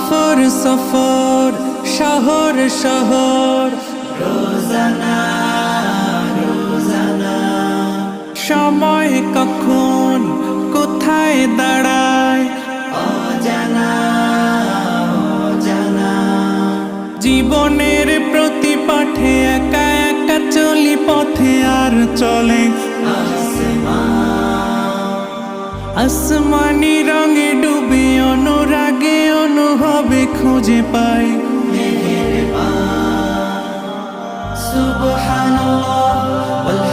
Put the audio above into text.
সফর সফর শহর শহর রোজানা রোজানা সময় কখন কোথায় দাঁড়ায় অজানা অজানা জীবনের প্রতি পাঠে একা একা চলি পথে আর চলে আসমানি রঙে ডুবে অনুরাগে অনুভবে খুঁজে পাই সুবহানাল্লাহ